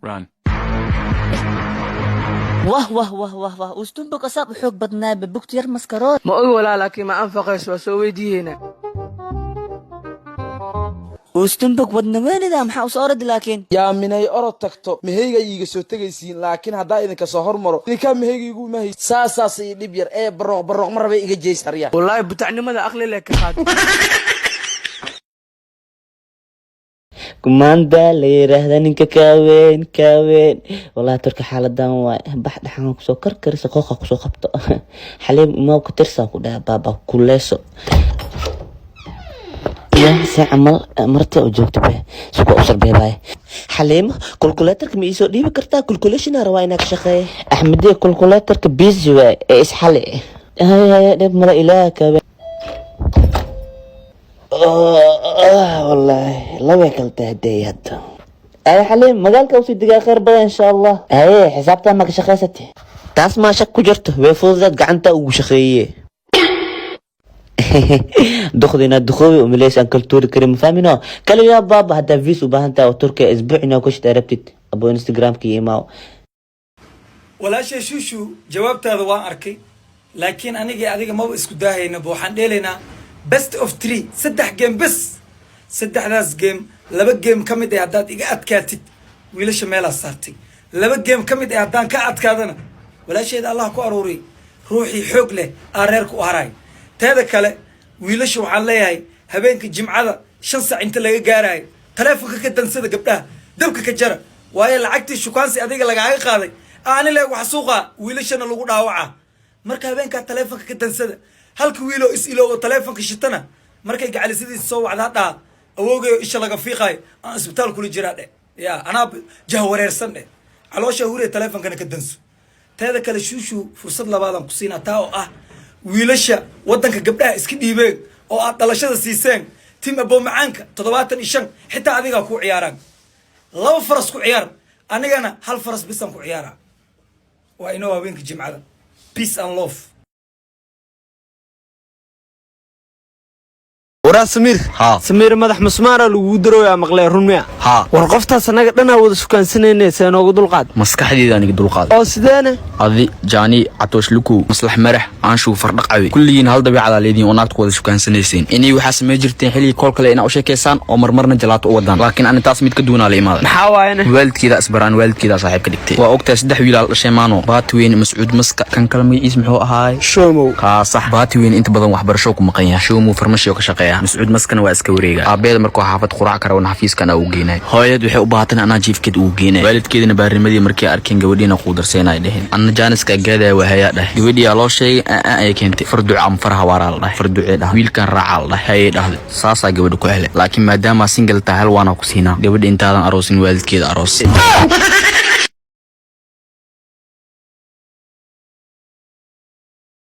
Run. واه واه واه واه واه وستنبك أصاب حوق بدنا ببكت يرمس كرات ما أقول ولا لكن ما أنفقش وسوي دي هنا وستنبك بدنا وين ده محاوس أرد لكن yaa minay orod tagto meheyga iiga soo tegaysiin laakiin haddaa idinka soo hormaro idinkaa meheyga igu mahay saasaas ii dhib yar ee barooq mar rabay iga jeystarya والله بتعني ماذا أقلي لك هذا كماندا ليرهدا نينكا كاوين والله تركي حالدان واي بحد حان كسو كركر سقوقا كسو قبطو حليم ما كترسا كدا بابا كوليسو يا ساعمل مرتي وجوجت به سوق أسر به باي حليم كالكولاترك ميسو ديبي كرتا كالكوليشن رواينك شقي أحمدي كالكولاترك بيزي واي إيس حالي هاي ديب مرا إلاك والله لو يكلت هدي هدا اي حليم مقالك وسي دقا خير بدا ان شاء الله اي حسابتها ما كشخيستي تاس ما شك جرته ويفوزت قعنتا وشخيه دخلنا دخوي ومليس انكل توري كريم فاهمينو قالوا يا بابا هدا فيس وباهنتا وتركيا اسبوعنا وكشت عرفتت ابو انستغرام كي ماو ولا شيء شو جوابت هذا وان اركي لكن انا اديك ما اسكو داهينا بوحان ديلينا best of 3 saddex game bas saddexdaas game laba game kamid ah hadaad iga adkaatid wiilasha meela saartay laba game kamid ah hadaan ka adkaadana walaasheed Allah ku aroori ruuxi xoog leh areerku u haray teeda kale wiilasha waxaan leeyahay habeenka jimcada 5 saac inta laga gaaray taleefanka ka dansada gabdhaha dabka ka jara waayo lacagtii shukaansi adiga lagaaga qaaday aan ilaa wax suuqa wiilashana lagu dhaawaca marka habeenka taleefanka ka dansada halka wiilo is iloobo taleefanka shitana markay gacalisadiisa soo wacda awoogayo isha laga fiiqay aan isbitaal kula jiraa ya ana jahwareersan caloosha hore taleefankana ka danso teeda kale shuushu fursad labaadan ku siina taa oo ah wiilasha wadanka gabdhaha iska dhiibeen oo aad dhalashada siiseen tim abo macaanka 75 xitaa adiga ku ciyaaraan laba faras ku ciyaar anigana hal faras bisan ku ciyaara waa inoo habeenka jimcada peace and love ورا سمير مدح مسمار لو درو يا مقلي رميا ورقفتاس anaga dhana wada sukaansaneenay seenoogu dulqaad maskaxdeeda aniga dulqaad oo sideena adi jaani atoosh luku maslax marax aan shuu fardhaqawi kulliin hal dabiicada leedin oo naagta wada sukaansanayeen inay waxa samee jirteen xilli kool kale ina u sheekeysaan oo marmarna jalaato u wadaan laakiin aan taas mid ka duunaa la imaado maxaa waayna waalidkeeda asbaraan waalidkeeda saaxiib ka dhigtay waa ogtaa saddex wiil dhashay maano baatweyn mas'uud maska kan kale magaciis muxuu ahaay shoomow ka sax baatweyn inta badan waxbarasho ku maqan yahay shoomow farmashiyo ka shaqeeya مسعود مسكنا واسك وريغا ابيد markuu xaafad quraac kara oo xafiiskana uu geenay hooyad waxay u baahatay ana jiifkeed uu geenay waalidkeedina baarimadii markii arkeen gabadhiina quudarseynay dhaheen anna jaaniska gaada wahaya dhahay gabadhii loo sheegay ay keentay fardu am farha waraal dhahay fardu dhahay wiilkan raacal dhahay dhahday saasa gabadhu ku helay laakiin maadaama single tahay waana ku siinaa gabadh intaadan aroosin waalidkeeda aroos